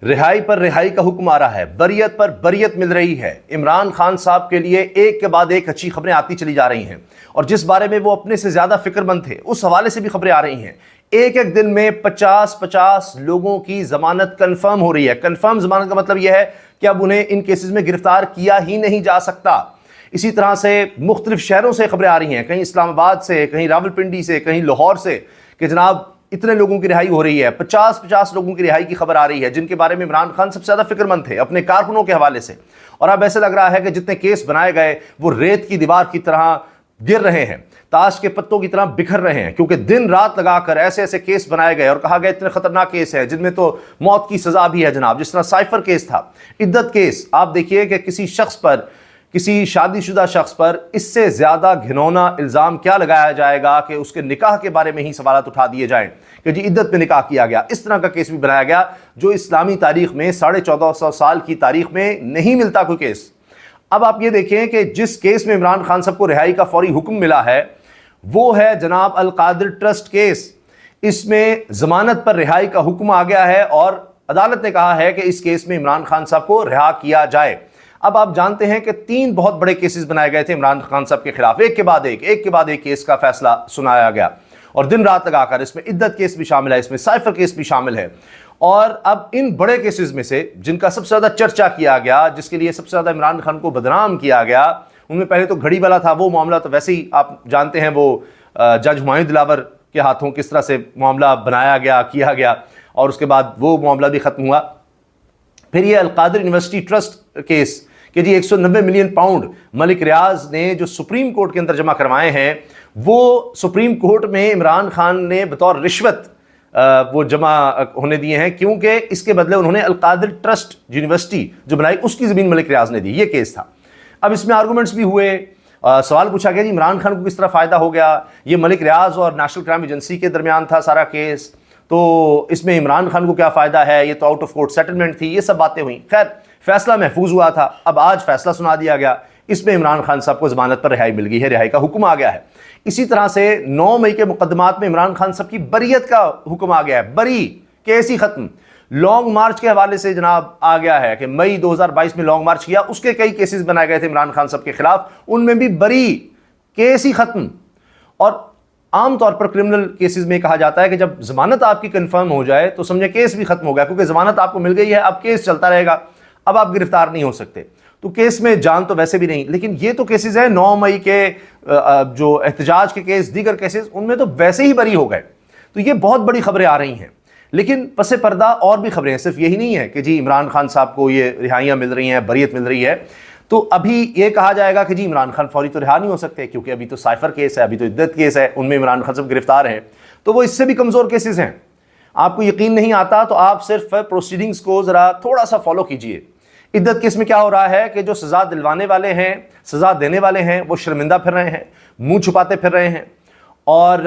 رہائی پر رہائی کا حکم آ رہا ہے، بریت پر بریت مل رہی ہے۔ عمران خان صاحب کے لیے ایک کے بعد ایک اچھی خبریں آتی چلی جا رہی ہیں، اور جس بارے میں وہ اپنے سے زیادہ فکر مند تھے اس حوالے سے بھی خبریں آ رہی ہیں۔ ایک ایک دن میں 50 لوگوں کی ضمانت کنفرم ہو رہی ہے۔ کنفرم ضمانت کا مطلب یہ ہے کہ اب انہیں ان کیسز میں گرفتار کیا ہی نہیں جا سکتا۔ اسی طرح سے مختلف شہروں سے خبریں آ رہی ہیں، کہیں اسلام آباد سے، کہیں راولپنڈی سے، کہیں لاہور سے، کہ جناب اتنے لوگوں کی رہائی ہو رہی ہے۔ 50 لوگوں کی رہائی کی خبر آ رہی ہے، جن کے بارے میں عمران خان سب سے زیادہ فکر مند تھے اپنے کارکنوں کے حوالے سے۔ اور اب ایسے لگ رہا ہے کہ جتنے کیس بنائے گئے وہ ریت کی دیوار کی طرح گر رہے ہیں، تاش کے پتوں کی طرح بکھر رہے ہیں، کیونکہ دن رات لگا کر ایسے ایسے کیس بنائے گئے اور کہا گیا اتنے خطرناک کیس ہیں جن میں تو موت کی سزا بھی ہے جناب، جس طرح سائفر کیس تھا، عدت کیس۔ آپ دیکھیے کہ کسی شخص پر، کسی شادی شدہ شخص پر اس سے زیادہ گھنونا الزام کیا لگایا جائے گا کہ اس کے نکاح کے بارے میں ہی سوالات اٹھا دیے جائیں کہ جی عدت میں نکاح کیا گیا۔ اس طرح کا کیس بھی بنایا گیا جو اسلامی تاریخ میں 1450 سال کی تاریخ میں نہیں ملتا کوئی کیس۔ اب آپ یہ دیکھیں کہ جس کیس میں عمران خان صاحب کو رہائی کا فوری حکم ملا ہے وہ ہے جناب القادر ٹرسٹ کیس۔ اس میں ضمانت پر رہائی کا حکم آ گیا ہے اور عدالت نے کہا ہے کہ اس کیس میں عمران خان صاحب کو رہا کیا جائے۔ اب آپ جانتے ہیں کہ 3 بہت بڑے کیسز بنائے گئے تھے عمران خان صاحب کے خلاف، ایک کے بعد ایک کیس کا فیصلہ سنایا گیا، اور دن رات لگا کر اس میں عدت کیس بھی شامل ہے، اس میں سائفر کیس بھی شامل ہے۔ اور اب ان بڑے کیسز میں سے جن کا سب سے زیادہ چرچا کیا گیا، جس کے لیے سب سے زیادہ عمران خان کو بدنام کیا گیا، ان میں پہلے تو گھڑی والا تھا۔ وہ معاملہ تو ویسے ہی آپ جانتے ہیں، وہ جج ہمایوں دلاور کے ہاتھوں کس طرح سے معاملہ بنایا گیا، کیا گیا، اور اس کے بعد وہ معاملہ بھی ختم ہوا۔ پھر یہ القادر یونیورسٹی ٹرسٹ کیس کہ جی 190 ملین پاؤنڈ ملک ریاض نے جو سپریم کورٹ کے اندر جمع کروائے ہیں، وہ سپریم کورٹ میں عمران خان نے بطور رشوت وہ جمع ہونے دیے ہیں، کیونکہ اس کے بدلے انہوں نے القادر ٹرسٹ یونیورسٹی جو بنائی اس کی زمین ملک ریاض نے دی۔ یہ کیس تھا۔ اب اس میں آرگومنٹس بھی ہوئے، سوال پوچھا گیا جی عمران خان کو کس طرح فائدہ ہو گیا، یہ ملک ریاض اور نیشنل کرائم ایجنسی کے درمیان تھا سارا کیس، تو اس میں عمران خان کو کیا فائدہ ہے، یہ تو آؤٹ آف کورٹ سیٹلمنٹ تھی، یہ سب باتیں ہوئیں۔ خیر فیصلہ محفوظ ہوا تھا، اب آج فیصلہ سنا دیا گیا، اس میں عمران خان صاحب کو ضمانت پر رہائی مل گئی ہے، رہائی کا حکم آ گیا ہے۔ اسی طرح سے 9 مئی کے مقدمات میں عمران خان صاحب کی بریت کا حکم آ گیا ہے، بری کیس ہی ختم۔ لانگ مارچ کے حوالے سے جناب آ گیا ہے کہ مئی 2022 میں لانگ مارچ کیا، اس کے کئی کیسز بنائے گئے تھے عمران خان صاحب کے خلاف، ان میں بھی بری کیس ہی ختم۔ اور عام طور پر کرمنل کیسز میں کہا جاتا ہے کہ جب ضمانت آپ کی کنفرم ہو جائے تو سمجھے کیس بھی ختم ہو گیا، کیونکہ ضمانت آپ کو مل گئی ہے، اب کیس چلتا رہے گا، اب آپ گرفتار نہیں ہو سکتے، تو کیس میں جان تو ویسے بھی نہیں۔ لیکن یہ تو کیسز ہیں 9 مئی کے جو احتجاج کے کیس، دیگر کیسز، ان میں تو ویسے ہی بری ہو گئے۔ تو یہ بہت بڑی خبریں آ رہی ہیں، لیکن پس پردہ اور بھی خبریں ہیں، صرف یہی نہیں ہے کہ جی عمران خان صاحب کو یہ رہائیاں مل رہی ہیں، بریت مل رہی ہے۔ تو ابھی یہ کہا جائے گا کہ جی عمران خان فوری تو رہا نہیں ہو سکتے، کیونکہ ابھی تو سائفر کیس ہے، ابھی تو عدت کیس ہے، ان میں عمران خان صاحب گرفتار ہیں، تو وہ اس سے بھی کمزور کیسز ہیں۔ آپ کو یقین نہیں آتا تو آپ صرف پروسیڈنگز کو ذرا تھوڑا سا فالو کیجئے۔ عدت کیس میں کیا ہو رہا ہے کہ جو سزا دلوانے والے ہیں، سزا دینے والے ہیں، وہ شرمندہ پھر رہے ہیں، منہ چھپاتے پھر رہے ہیں، اور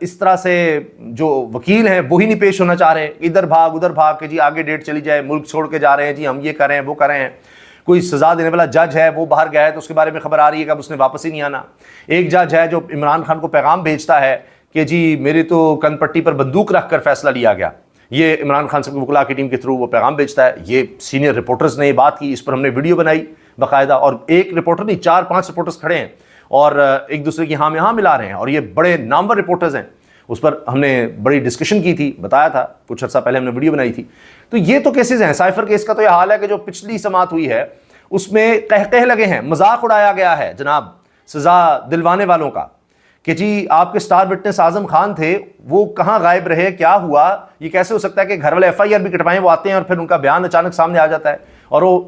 اس طرح سے جو وکیل ہیں وہی نہیں پیش ہونا چاہ رہے، ادھر بھاگ ادھر بھاگ کہ جی آگے ڈیٹ چلی جائے، ملک چھوڑ کے جا رہے ہیں، جی ہم یہ کر رہے ہیں وہ کر رہے ہیں۔ کوئی سزا دینے والا جج ہے وہ باہر گیا ہے تو اس کے بارے میں خبر آ رہی ہے کہ اب اس نے واپس ہی نہیں آنا۔ ایک جج ہے جو عمران خان کو پیغام بھیجتا ہے کہ جی میری تو کن پٹی پر بندوق رکھ کر فیصلہ لیا گیا، یہ عمران خان صاحب کی وکلاء کی ٹیم کے تھرو وہ پیغام بھیجتا ہے۔ یہ سینئر رپورٹرز نے یہ بات کی، اس پر ہم نے ویڈیو بنائی باقاعدہ، اور ایک رپورٹر نہیں 4-5 رپورٹرز کھڑے ہیں اور ایک دوسرے کی ہاں میں ہاں ملا رہے ہیں، اور یہ بڑے نامور رپورٹرز ہیں۔ اس پر ہم نے بڑی ڈسکشن کی تھی، بتایا تھا، کچھ عرصہ پہلے ہم نے ویڈیو بنائی تھی۔ تو یہ تو کیسز ہیں۔ سائفر کیس کا تو یہ حال ہے کہ جو پچھلی سماعت ہوئی ہے اس میں قہقہ لگے ہیں، مذاق اڑایا گیا ہے جناب سزا دلوانے والوں کا، کہ جی آپ کے سٹار وٹنس اعظم خان تھے، وہ کہاں غائب رہے، کیا ہوا، یہ کیسے ہو سکتا ہے کہ گھر والے FIR بھی کٹوائیں، وہ آتے ہیں اور پھر ان کا بیان اچانک سامنے آ جاتا ہے اور وہ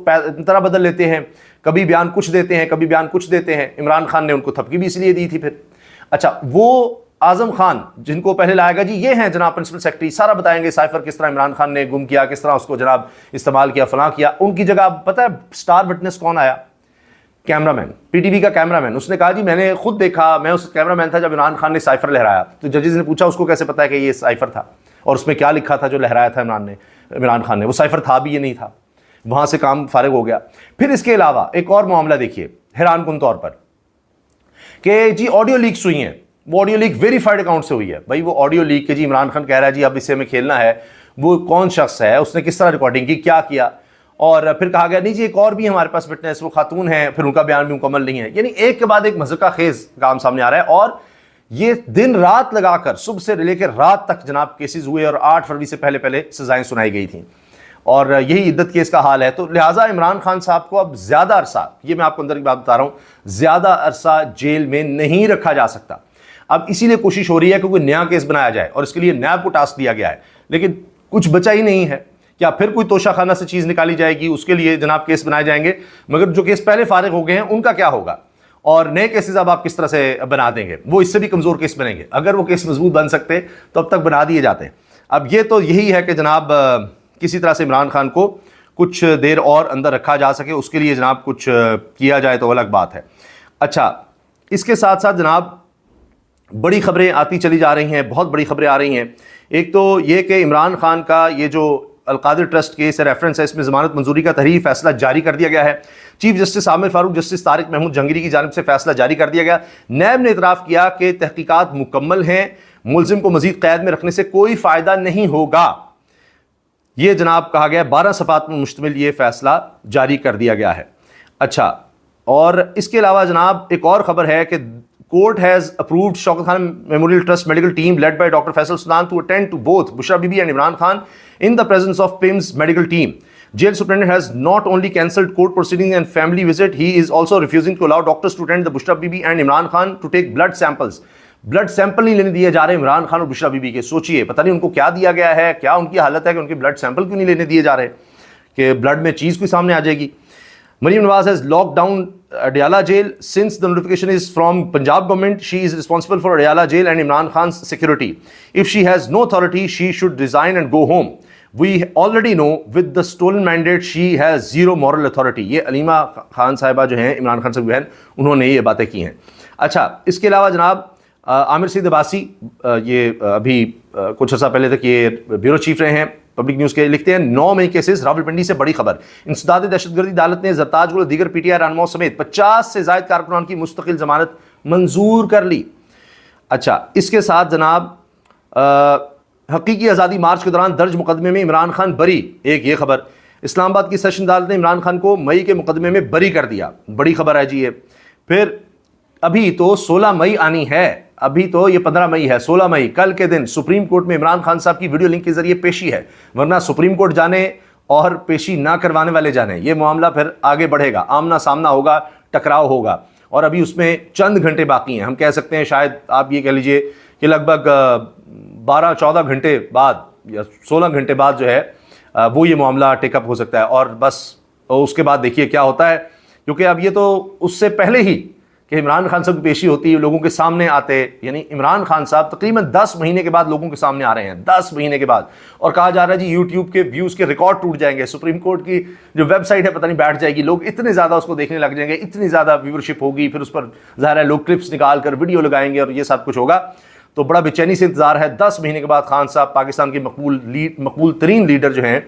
طرح بدل لیتے ہیں، کبھی بیان کچھ دیتے ہیں، کبھی بیان کچھ دیتے ہیں۔ عمران خان نے ان کو تھپکی بھی اس لیے دی تھی پھر۔ اچھا، وہ اعظم خان جن کو پہلے لائے گا جی یہ ہیں جناب پرنسپل سیکرٹری، سارا بتائیں گے سائفر کس طرح عمران خان نے گم کیا، کس طرح اس کو جناب استعمال کیا، فلاں کیا۔ ان کی جگہ پتہ ہے سٹار وٹنس کون آیا؟ کیمرہ مین، PTV کا کیمرہ مین۔ اس نے کہا جی میں نے خود دیکھا، میں اس کیمرہ مین تھا جب عمران خان نے سائفر لہرایا۔ تو ججز نے پوچھا اس کو کیسے پتا ہے کہ یہ سائفر تھا اور اس میں کیا لکھا تھا جو لہرایا تھا عمران خان نے، وہ سائفر تھا بھی یہ نہیں تھا۔ وہاں سے کام فارغ ہو گیا۔ پھر اس کے علاوہ ایک اور معاملہ دیکھیے حیران کن طور پر، کہ جی آڈیو لیکس ہوئی ہیں، وہ آڈیو لیک ویریفائڈ اکاؤنٹ سے ہوئی ہے۔ بھائی وہ آڈیو لیک کہ جی عمران خان کہہ رہا ہے جی اب اسے ہمیں کھیلنا ہے، وہ کون شخص ہے, اس نے کس طرح ریکارڈنگ کی, کیا کیا. اور پھر کہا گیا نہیں جی ایک اور بھی ہمارے پاس وٹنس, وہ خاتون ہیں, پھر ان کا بیان بھی مکمل نہیں ہے. یعنی ایک کے بعد ایک مضحکہ خیز کام سامنے آ رہا ہے, اور یہ دن رات لگا کر صبح سے لے کے رات تک جناب کیسز ہوئے, اور 8 فروری سے پہلے سزائیں سنائی گئی تھیں, اور یہی عدت کیس کا حال ہے. تو لہٰذا عمران خان صاحب کو اب زیادہ عرصہ, یہ میں آپ کو اندر کی بات بتا رہا ہوں, زیادہ عرصہ جیل میں نہیں رکھا جا سکتا. اب اسی لیے کوشش ہو رہی ہے کہ کوئی نیا کیس بنایا جائے, اور اس کے لیے نیب کو ٹاسک دیا گیا ہے, لیکن کچھ بچا ہی نہیں ہے. کیا پھر کوئی توشہ خانہ سے چیز نکالی جائے گی, اس کے لیے جناب کیس بنائے جائیں گے, مگر جو کیس پہلے فارغ ہو گئے ہیں ان کا کیا ہوگا, اور نئے کیسز اب آپ کس طرح سے بنا دیں گے, وہ اس سے بھی کمزور کیس بنیں گے. اگر وہ کیس مضبوط بن سکتے تو اب تک بنا دیے جاتے ہیں. اب یہ تو یہی ہے کہ جناب کسی طرح سے عمران خان کو کچھ دیر اور اندر رکھا جا سکے, اس کے لیے جناب کچھ کیا جائے تو الگ بات ہے. اچھا, اس کے ساتھ ساتھ جناب بڑی خبریں آتی چلی جا رہی ہیں, بہت بڑی خبریں آ رہی ہیں. ایک تو یہ کہ عمران خان کا یہ جو القادر ٹرسٹ کیس ریفرنس ہے, اس میں ضمانت منظوری کا تحریری فیصلہ جاری کر دیا گیا ہے. چیف جسٹس عامر فاروق, جسٹس طارق محمود جہانگیری کی جانب سے فیصلہ جاری کر دیا گیا. نیب نے اعتراف کیا کہ تحقیقات مکمل ہیں, ملزم کو مزید قید میں رکھنے سے کوئی فائدہ نہیں ہوگا. یہ جناب کہا گیا, 12 صفحات میں مشتمل یہ فیصلہ جاری کر دیا گیا ہے. اچھا, اور اس کے علاوہ جناب ایک اور خبر ہے کہ Court has approved Shaukat Khan Memorial Trust medical team led by Dr. Faisal Sultan to attend to both Bushra Bibi and Imran Khan in the presence of PIM's medical team. Jail superintendent has not only cancelled court proceedings and family visit, he is also refusing to allow doctors to attend the Bushra Bibi and Imran Khan to take blood samples. Blood sample نہیں لینے دیے جا رہے عمران خان اور بشرا be be کے. سوچئے پتہ نہیں ان کو کیا دیا گیا ہے, کیا ان کی حالت ہے کہ ان کے بلڈ سیمپل کیوں نہیں لینے دیے جا رہے, کہ بلڈ میں چیز کوئی سامنے آ جائے گی. Maryam Nawaz has locked down Adiyala jail since the notification is from Punjab government. She is responsible for Adiyala jail and Imran Khan's security. If she has no authority, she should resign and go home. We already know with the stolen mandate she has zero moral authority. یہ علیمہ خان صاحبہ جو ہیں عمران خان صاحب بہن, انہوں نے یہ باتیں کی ہیں. اچھا, اس کے علاوہ جناب عامر سعید عباسی, یہ ابھی کچھ عرصہ پہلے تک یہ بیورو چیف رہے ہیں پبلک نیوز کے, لکھتے ہیں 9 مئی کیسز راولپنڈی سے بڑی خبر. انسداد دہشت گردی عدالت نے زرتاج گل اور دیگر پی ٹی آئی رہنماؤں سمیت 50 سے زائد کارکنان کی مستقل ضمانت منظور کر لی. اچھا, اس کے ساتھ جناب حقیقی آزادی مارچ کے دوران درج مقدمے میں عمران خان بری, ایک یہ خبر. اسلام آباد کی سیشن عدالت نے عمران خان کو مئی کے مقدمے میں بری کر دیا, بڑی خبر ہے جی یہ. پھر ابھی تو 16 مئی آنی ہے, ابھی تو یہ 15 مئی ہے, 16 مئی کل کے دن سپریم کورٹ میں عمران خان صاحب کی ویڈیو لنک کے ذریعے پیشی ہے, ورنہ سپریم کورٹ جانے اور پیشی نہ کروانے والے جانے, یہ معاملہ پھر آگے بڑھے گا, آمنا سامنا ہوگا, ٹکراؤ ہوگا. اور ابھی اس میں چند گھنٹے باقی ہیں, ہم کہہ سکتے ہیں شاید آپ یہ کہہ لیجئے کہ لگ بھگ 12-14 گھنٹے بعد یا 16 گھنٹے بعد جو ہے وہ یہ معاملہ ٹیک اپ ہو سکتا ہے. اور بس اس کے بعد دیکھیے کیا ہوتا ہے, کیونکہ اب یہ تو اس سے پہلے ہی کہ عمران خان صاحب کی پیشی ہوتی ہے, لوگوں کے سامنے آتے, یعنی عمران خان صاحب تقریباً 10 مہینے کے بعد لوگوں کے سامنے آ رہے ہیں, 10 مہینے کے بعد. اور کہا جا رہا ہے جی یوٹیوب کے ویوز کے ریکارڈ ٹوٹ جائیں گے, سپریم کورٹ کی جو ویب سائٹ ہے پتہ نہیں بیٹھ جائے گی, لوگ اتنے زیادہ اس کو دیکھنے لگ جائیں گے, اتنی زیادہ ویورشپ ہوگی, پھر اس پر ظاہر ہے لوگ کلپس نکال کر ویڈیو لگائیں گے اور یہ سب کچھ ہوگا. تو بڑا بے چینی سے انتظار ہے. 10 مہینے کے بعد خان صاحب پاکستان کے مقبول ترین لیڈر جو ہیں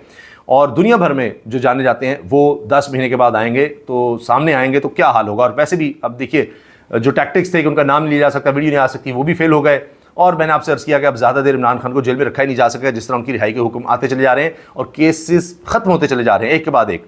اور دنیا بھر میں جو جانے جاتے ہیں, وہ 10 مہینے کے بعد آئیں گے, تو سامنے آئیں گے تو کیا حال ہوگا. اور ویسے بھی اب دیکھیے جو ٹیکٹکس تھے کہ ان کا نام نہیں لیا جا سکتا, ویڈیو نہیں آ سکتی, وہ بھی فیل ہو گئے. اور میں نے آپ سے عرض کیا کہ اب زیادہ دیر عمران خان کو جیل میں رکھا ہی نہیں جا سکتا, جس طرح ان کی رہائی کے حکم آتے چلے جا رہے ہیں اور کیسز ختم ہوتے چلے جا رہے ہیں ایک کے بعد ایک.